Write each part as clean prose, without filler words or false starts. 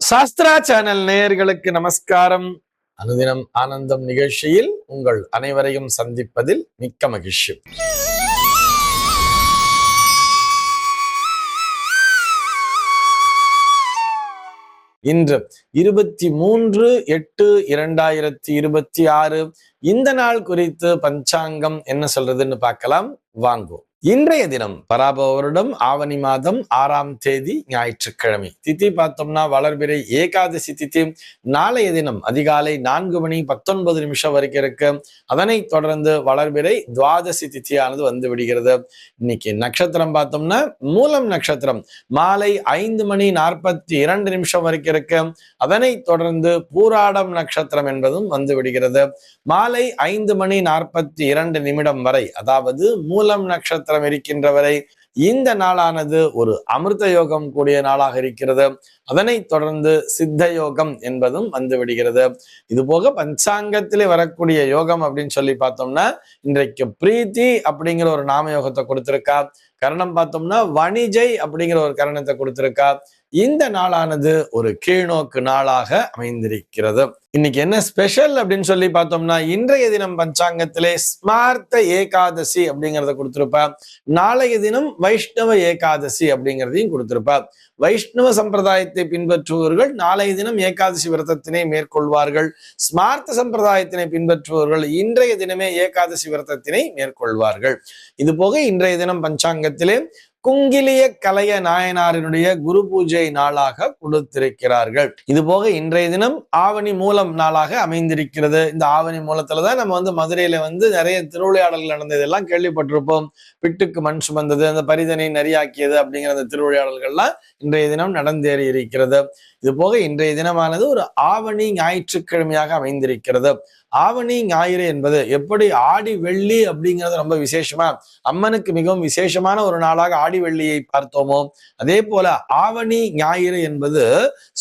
Sastra channel நேயர்களுக்கு நமஸ்காரம். அனுதினம் ஆனந்தம் நிகழ்ச்சியில் உங்கள் அனைவரையும் சந்திப்பதில் மிக்க மகிழ்ச்சி. இன்று 23/8/2026 இந்த நாள் குறித்து பஞ்சாங்கம் என்ன சொல்றதுன்னு பார்க்கலாம் வாங்கோ. இன்றைய தினம் பராபவ வருடம் ஆவணி மாதம் 6ஆம் தேதி ஞாயிற்றுக்கிழமை. திதி பார்த்தோம்னா வளர்பிறை ஏகாதசி திதி. நாளைய தினம் அதிகாலை 4:19 வரைக்கும் இருக்கு. அதனை தொடர்ந்து வளர்பிறை துவாதசி திதியானது வந்து விடுகிறது. இன்னைக்கு நட்சத்திரம் பார்த்தோம்னா மூலம் நட்சத்திரம் மாலை 5:42 வரைக்கும் இருக்கு. அதனை தொடர்ந்து பூராடம் நட்சத்திரம் என்பதும் வந்து விடுகிறது. மாலை 5:42 வரை, அதாவது மூலம் நட்சத்திரம் இருக்கின்ற வரை இந்த நாளானது ஒரு அமிர்த யோகம் கூடிய நாளாக இருக்கிறது. அதனை தொடர்ந்து சித்த யோகம் என்பதும் வந்து விடுகிறது. இது போக பஞ்சாங்கத்திலே வரக்கூடிய யோகம் அப்படின்னு சொல்லி பார்த்தோம்னா இன்றைக்கு பிரீத்தி அப்படிங்கிற ஒரு நாம யோகத்தை கொடுத்திருக்கா. கரணம் பார்த்தோம்னா வணிஜை அப்படிங்கிற ஒரு கரணத்தை கொடுத்திருக்கா. இந்த நாளானது ஒரு கீழ்நோக்கு நாளாக அமைந்திருக்கிறது. இன்னைக்கு என்ன ஸ்பெஷல் அப்படின்னு சொல்லி பார்த்தோம்னா இன்றைய தினம் பஞ்சாங்கத்திலே ஸ்மார்த்த ஏகாதசி அப்படிங்கிறத கொடுத்திருப்பா. நாளைய தினம் வைஷ்ணவ ஏகாதசி அப்படிங்கிறதையும் கொடுத்திருப்பா. வைஷ்ணவ சம்பிரதாயத்தை பின்பற்றுபவர்கள் நாளைய தினம் ஏகாதசி விரதத்தினை மேற்கொள்வார்கள். ஸ்மார்த்த சம்பிரதாயத்தினை பின்பற்றுபவர்கள் இன்றைய தினமே ஏகாதசி விரதத்தினை மேற்கொள்வார்கள். இது போக இன்றைய தினம் பஞ்சாங்கத்திலே குங்கிலிய கலைய நாயனாரினுடைய குரு பூஜை நாளாக கொடுத்திருக்கிறார்கள். இது போக இன்றைய தினம் ஆவணி மூலம் நாளாக அமைந்திருக்கிறது. இந்த ஆவணி மூலத்துலதான் நம்ம மதுரையில நிறைய திருவிளையாடல்கள் நடந்ததெல்லாம் கேள்விப்பட்டிருப்போம். பிட்டுக்கு மண் சுமந்தது, அந்த பரிதனை நரியாக்கியது அப்படிங்கிற அந்த திருவிளையாடல்கள்லாம் இன்றைய தினம் நடந்தேறி இருக்கிறது. இது போக இன்றைய தினமானது ஒரு ஆவணி ஞாயிற்றுக்கிழமையாக அமைந்திருக்கிறது. ஆவணி ஞாயிறு என்பது எப்படி ஆடி வெள்ளி அப்படிங்கிறது ரொம்ப விசேஷமா, அம்மனுக்கு மிகவும் விசேஷமான ஒரு நாளாக ஆடி வெள்ளியை பார்த்தோமோ, அதே போல ஆவணி ஞாயிறு என்பது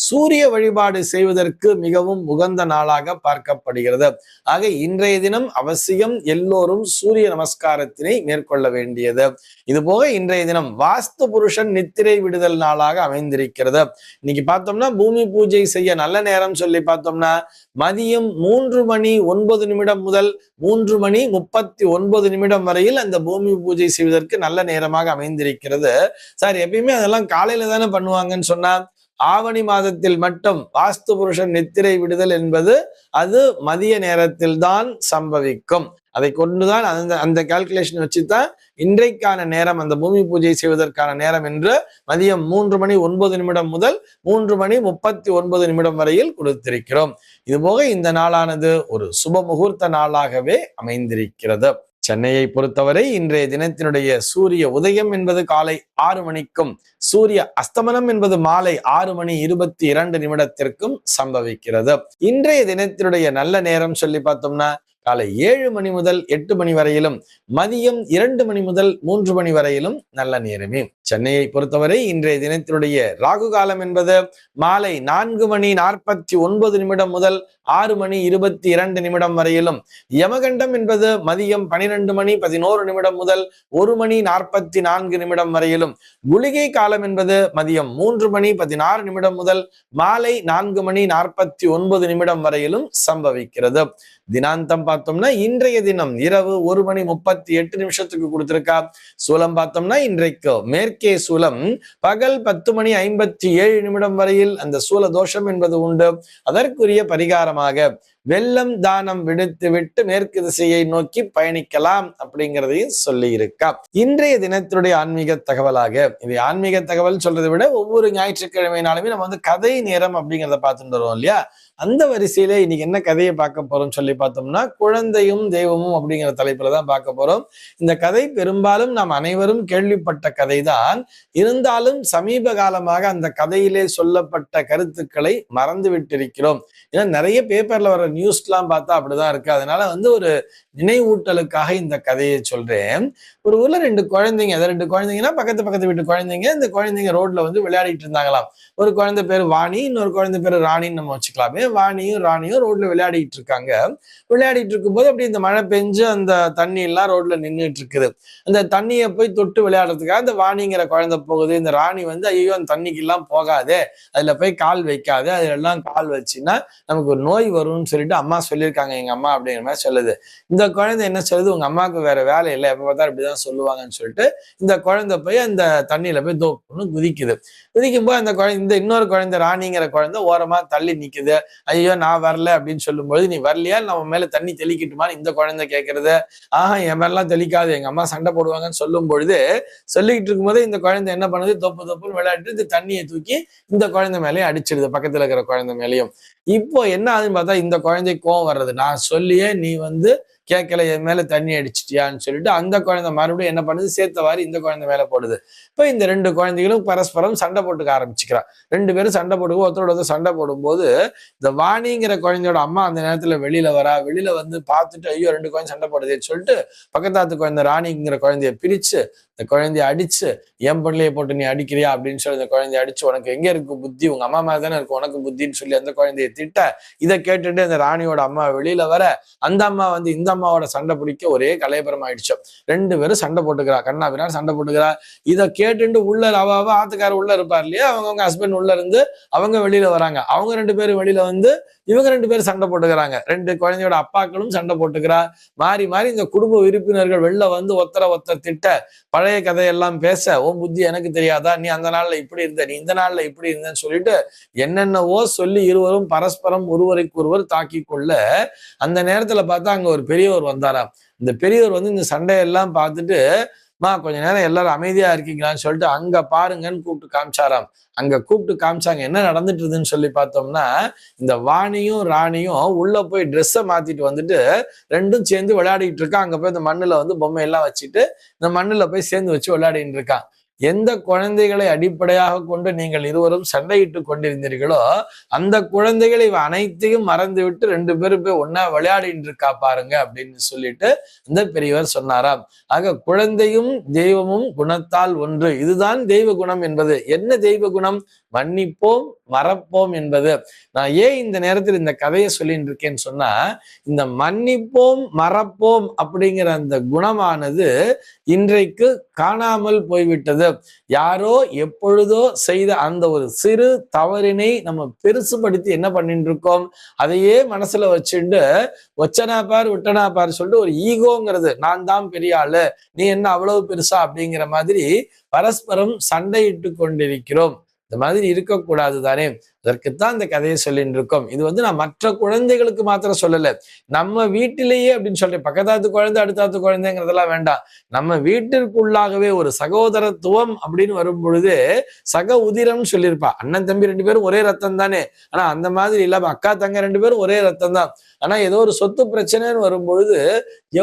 சூரிய வழிபாடு செய்வதற்கு மிகவும் உகந்த நாளாக பார்க்கப்படுகிறது. ஆக இன்றைய தினம் அவசியம் எல்லோரும் சூரிய நமஸ்காரத்தினை மேற்கொள்ள வேண்டியது. இது போக இன்றைய தினம் வாஸ்து புருஷன் நித்திரை விடுதல் நாளாக அமைந்திருக்கிறது. இன்னைக்கு பார்த்தோம்னா பூமி பூஜை செய்ய நல்ல நேரம் சொல்லி பார்த்தோம்னா மதியம் 3:09 முதல் 3:39 வரையில் அந்த பூமி பூஜை செய்வதற்கு நல்ல நேரமாக அமைந்திருக்கிறது. சார் எப்பயுமே அதெல்லாம் காலையில தானே பண்ணுவாங்கன்னு சொன்னா, ஆவணி மாதத்தில் மட்டும் வாஸ்து புருஷன் நித்திரை விடுதல் என்பது அது மதிய நேரத்தில் தான் சம்பவிக்கும். அதை கொண்டுதான் அந்த கால்குலேஷன் வச்சுதான் இன்றைக்கான நேரம், அந்த பூமி பூஜை செய்வதற்கான நேரம் என்று மதியம் 3:09 முதல் 3:39 வரையில் கொடுத்திருக்கிறோம். இது போக இந்த நாளானது ஒரு சுப முகூர்த்த நாளாகவே அமைந்திருக்கிறது. சென்னையை பொறுத்தவரை இன்றைய தினத்தினுடைய சூரிய உதயம் என்பது காலை 6 மணிக்கும் சூரிய அஸ்தமனம் என்பது மாலை 6:22 சம்பவிக்கிறது. இன்றைய தினத்தினுடைய நல்ல நேரம் சொல்லி பார்த்தோம்னா காலை 7 மணி முதல் 8 மணி வரையிலும், மதியம் 2 மணி முதல் 3 மணி வரையிலும் நல்ல நேரமே. சென்னையை பொறுத்தவரை இன்றைய தினத்தினுடைய ராகு காலம் என்பது மாலை 4:49 முதல் 6:22 வரையிலும், யமகண்டம் என்பது மதியம் 12:11 முதல் 1:44 வரையிலும், குளிகை காலம் என்பது மதியம் 3:16 முதல் மாலை 4:49 வரையிலும் சம்பவிக்கிறது. தினாந்தம் பார்த்தோம்னா இன்றைய தினம் இரவு 1:38 கொடுத்திருக்கா. சூலம் பார்த்தோம்னா இன்றைக்கு மேற்கே சூலம் பகல் 10:57 வரையில் அந்த சூல தோஷம் என்பது உண்டு. அதற்குரிய பரிகாரமாக வெள்ளம் தானம் விடுத்து விட்டு மேற்கு திசையை நோக்கி பயணிக்கலாம் அப்படிங்கிறதையும் சொல்லி இருக்கா. இன்றைய தினத்தினுடைய ஆன்மீக தகவலாக, இது ஆன்மீக தகவல் சொல்றதை விட ஒவ்வொரு ஞாயிற்றுக்கிழமைனாலுமே நம்ம கதை நேரம் அப்படிங்கிறத பார்த்துட்டு வரோம் இல்லையா. அந்த வரிசையில இன்னைக்கு என்ன கதையை பார்க்க போறோம் சொல்லி பார்த்தோம்னா குழந்தையும் தெய்வமும் அப்படிங்கிற தலைப்புலதான் பார்க்க போறோம். இந்த கதை பெரும்பாலும் நாம் அனைவரும் கேள்விப்பட்ட கதை தான். இருந்தாலும் சமீப காலமாக அந்த கதையிலே சொல்லப்பட்ட கருத்துக்களை மறந்து விட்டிருக்கிறோம். ஏன்னா நிறைய பேப்பர்ல வர நியூஸ்லாம் பார்த்தா அப்படிதான் இருக்கு. அதனால வந்து ஒரு நினைவூட்டலுக்காக இந்த கதையை சொல்றேன். ஒரு ஊர்ல 2 குழந்தைங்க, அதாவது 2 குழந்தைங்கன்னா பக்கத்து பக்கத்து வீட்டு குழந்தைங்க. இந்த குழந்தைங்க ரோட்ல வந்து விளையாடிட்டு இருந்தாங்களாம். ஒரு குழந்தை பேரு வாணி, இன்னொரு குழந்தை பேரு ராணின்னு நம்ம வச்சுக்கலாமே. வாணியும் ராணியும் ரோட்ல விளையாடிட்டு இருக்காங்க. விளையாடிட்டு இருக்கும்போது அப்படி இந்த மழை பெஞ்சு அந்த தண்ணி எல்லாம் ரோட்ல நின்றுட்டு இருக்குது. அந்த தண்ணியை போய் தொட்டு விளையாடுறதுக்காக அந்த வாணிங்கிற குழந்தை போகுது. இந்த ராணி வந்து ஐயோ அந்த தண்ணிக்கு எல்லாம் போகாதே, அதுல போய் கால் வைக்காதே, அதுல எல்லாம் கால் வச்சுன்னா நமக்கு ஒரு நோய் வரும்னு சொல்லிட்டு அம்மா சொல்லியிருக்காங்க எங்க அம்மா அப்படிங்கிற மாதிரி சொல்லுது. இந்த குழந்தை என்ன சொல்லுது, உங்க அம்மாவுக்கு வேற வேலை இல்லை, எப்ப பார்த்தா இப்படிதான் சொல்லுவாங்கன்னு சொல்லிட்டு இந்த குழந்தை போய் அந்த தண்ணியில போய் தோப்புன்னு குதிக்குது. குதிக்கும் போது அந்த குழந்தை, இந்த இன்னொரு குழந்தை ராணிங்கிற குழந்தை ஓரமா தள்ளி நிக்குது. ஐயோ நான் வரல அப்படின்னு சொல்லும்போது, நீ வரலையா நம்ம மேல தண்ணி தெளிக்கட்டுமான்னு இந்த குழந்தை கேட்கறது. என் மேலாம் தெளிக்காது, எங்க அம்மா சண்டை போடுவாங்கன்னு சொல்லும் பொழுது, சொல்லிக்கிட்டு இருக்கும்போது இந்த குழந்தை என்ன பண்ணுது, தொப்பு தொப்புன்னு விளையாட்டு இந்த தண்ணியை தூக்கி இந்த குழந்தை மேலேயும் அடிச்சிடுது, பக்கத்துல இருக்கிற குழந்தை மேலேயும். இப்போ என்ன ஆகுதுன்னு பார்த்தா இந்த குழந்தை கோவம் வர்றது, நான் சொல்லியே நீ வந்து கேட்கல, என் மேல தண்ணி அடிச்சிட்டியான்னு சொல்லிட்டு அந்த குழந்தை மறுபடியும் என்ன பண்ணுது, சேர்த்தவாறு இந்த குழந்தை மேல போடுது. இப்ப இந்த 2 குழந்தைகளும் பரஸ்பரம் சண்டை போட்டுக்க ஆரம்பிச்சுக்கிறா. 2 பேரும் சண்டை போட்டு ஒருத்தரோட ஒருத்தர் சண்டை போடும்போது இந்த வாணிங்கிற குழந்தையோட அம்மா அந்த நேரத்துல வெளியில வரா. வெளியில வந்து பார்த்துட்டு ஐயோ 2 குழந்தை சண்டை போடுதுன்னு சொல்லிட்டு பக்கத்தாத்து குழந்தை ராணிங்கிற குழந்தைய பிரிச்சு இந்த குழந்தைய அடிச்சு, என் பிள்ளைய போட்டு நீ அடிக்கிறியா அப்படின்னு சொல்லி இந்த குழந்தைய அடிச்சு, உனக்கு எங்க இருக்கு புத்தி, உங்க அம்மா மேல தானே இருக்கு உனக்கு புத்தின்னு சொல்லி அந்த குழந்தைய திட்ட. இதை கேட்டுட்டு அந்த ராணியோட அம்மா வெளியில வர, அந்த அம்மா வந்து இந்த அம்மாவோட சண்டை பிடிக்க ஒரே கலையபுரம் ஆயிடுச்சு. 2 பேரும் சண்டை போட்டுக்கிறா, கண்ணா பின்னாடி சண்டை போட்டுக்கிறா. இதை கேட்டுட்டு உள்ள அவ ஆத்துக்காரர் உள்ள இருப்பார் இல்லையா, அவங்க ஹஸ்பண்ட் உள்ள இருந்து அவங்க வெளியில வராங்க. அவங்க 2 பேரும் வெளியில வந்து இவங்க 2 பேரும் சண்டை போட்டுக்கிறாங்க. 2 குழந்தையோட அப்பாக்களும் சண்டை போட்டுக்கிறா. மாறி மாறி இந்த குடும்ப உறுப்பினர்கள் வெளில வந்து ஒருத்தர திட்ட, பழைய கதையெல்லாம் பேச, உன் புத்தி எனக்கு தெரியாதா, நீ அந்த நாள்ல இப்படி இருந்த, நீ இந்த நாள்ல இப்படி இருந்தன்னு சொல்லிட்டு என்னென்னவோ சொல்லி இருவரும் பரஸ்பரம் ஒருவருக்கு ஒருவர் தாக்கி கொள்ள, அந்த நேரத்துல பார்த்தா அங்க ஒரு பெரியவர் வந்தாராம். இந்த பெரியவர் வந்து இந்த சண்டையெல்லாம் பார்த்துட்டு, கொஞ்ச நேரம் எல்லாரும் அமைதியா இருக்கீங்களான்னு சொல்லிட்டு அங்க பாருங்கன்னு கூப்பிட்டு காமிச்சாராம். அங்க கூப்பிட்டு காமிச்சாங்க. என்ன நடந்துட்டு இருக்குதுன்னு சொல்லி பார்த்தோம்னா, இந்த வாணியும் ராணியும் உள்ள போய் ட்ரெஸ்ஸை மாத்திட்டு வந்துட்டு 2ம் சேர்ந்து விளையாடிட்டு இருக்கா. அங்க போய் இந்த மண்ணுல வந்து பொம்மை எல்லாம் வச்சுட்டு இந்த மண்ணுல போய் சேர்ந்து வச்சு விளையாடிட்டு இருக்கான். எந்த குழந்தைகளை அடிப்படையாக கொண்டு நீங்கள் இருவரும் சண்டையிட்டு கொண்டிருந்தீர்களோ அந்த குழந்தைகளை இவ அனைத்தையும் மறந்து விட்டு 2 பேரும் போய் ஒன்னா விளையாடிட்டு இருக்கா பாருங்க அப்படின்னு சொல்லிட்டு அந்த பெரியவர் சொன்னாராம். ஆக குழந்தையும் தெய்வமும் குணத்தால் ஒன்று, இதுதான் தெய்வ குணம் என்பது. என்ன தெய்வ குணம்? மன்னிப்போம் மறப்போம் என்பது. நான் ஏன் இந்த நேரத்தில் இந்த கதையை சொல்லிட்டு இருக்கேன்னு சொன்னா, இந்த மன்னிப்போம் மறப்போம் அப்படிங்கிற அந்த குணமானது இன்றைக்கு காணாமல் போய்விட்டது. யாரோ எப்பொழுதோ செய்த அந்த ஒரு சிறு தவறினை நம்ம பெருசுபடுத்தி என்ன பண்ணிட்டு இருக்கோம், அதையே மனசுல வச்சுட்டு ஒச்சனா பார் விட்டனா பார் சொல்லிட்டு ஒரு ஈகோங்கிறது, நான் தான் பெரிய ஆளு, நீ என்ன அவ்வளவு பெருசா அப்படிங்கிற மாதிரி பரஸ்பரம் சண்டையிட்டு கொண்டிருக்கிறோம். இந்த மாதிரி இருக்கக்கூடாது தானே. அதற்குத்தான் இந்த கதையை சொல்லிட்டு இருக்கோம். இது வந்து நான் மற்ற குழந்தைகளுக்கு மாத்திரம் சொல்லல, நம்ம வீட்டிலேயே அப்படின்னு சொல்றேன். பக்கத்தாத்து குழந்தை அடுத்தாத்து குழந்தைங்கிறதெல்லாம் வேண்டாம். நம்ம வீட்டிற்குள்ளாகவே ஒரு சகோதரத்துவம் அப்படின்னு வரும் பொழுது சக உதிரம்னு சொல்லியிருப்பா. அண்ணன் தம்பி 2 பேரும் ஒரே ரத்தம் தானே. ஆனா அந்த மாதிரி இல்லாம அக்கா தங்க 2 பேரும் ஒரே ரத்தம் தான். ஆனா ஏதோ ஒரு சொத்து பிரச்சனைன்னு வரும்பொழுது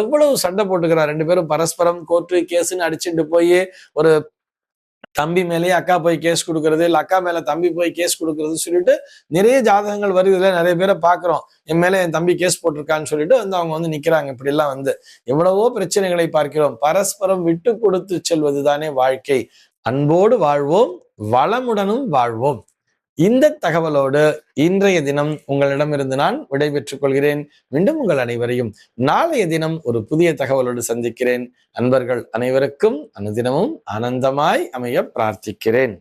எவ்வளவு சண்டை போட்டுக்கிறா. 2 பேரும் பரஸ்பரம் கோர்ட்டு கேஸ்ன்னு அடிச்சுட்டு போய் ஒரு தம்பி மேலேயே அக்கா போய் கேஸ் கொடுக்கறது, இல்ல அக்கா மேல தம்பி போய் கேஸ் கொடுக்கறது சொல்லிட்டு நிறைய ஜாதகங்கள் வருதுல, நிறைய பேரை பாக்குறோம். என் மேல என் தம்பி கேஸ் போட்டிருக்கான்னு சொல்லிட்டு வந்து அவங்க வந்து நிக்கிறாங்க. இப்படி எல்லாம் வந்து எவ்வளவோ பிரச்சனைகளை பார்க்கிறோம். பரஸ்பரம் விட்டு கொடுத்து செல்வதுதானே வாழ்க்கை. அன்போடு வாழ்வோம், வளமுடனும் வாழ்வோம். இந்த தகவலோடு இன்றைய தினம் உங்களிடமிருந்து நான் விடைபெற்றுக் கொள்கிறேன். மீண்டும் உங்கள் அனைவரையும் நாளைய தினம் ஒரு புதிய தகவலோடு சந்திக்கிறேன். அன்பர்கள் அனைவருக்கும் அனுதினமும் ஆனந்தமாய் அமைய பிரார்த்திக்கிறேன்.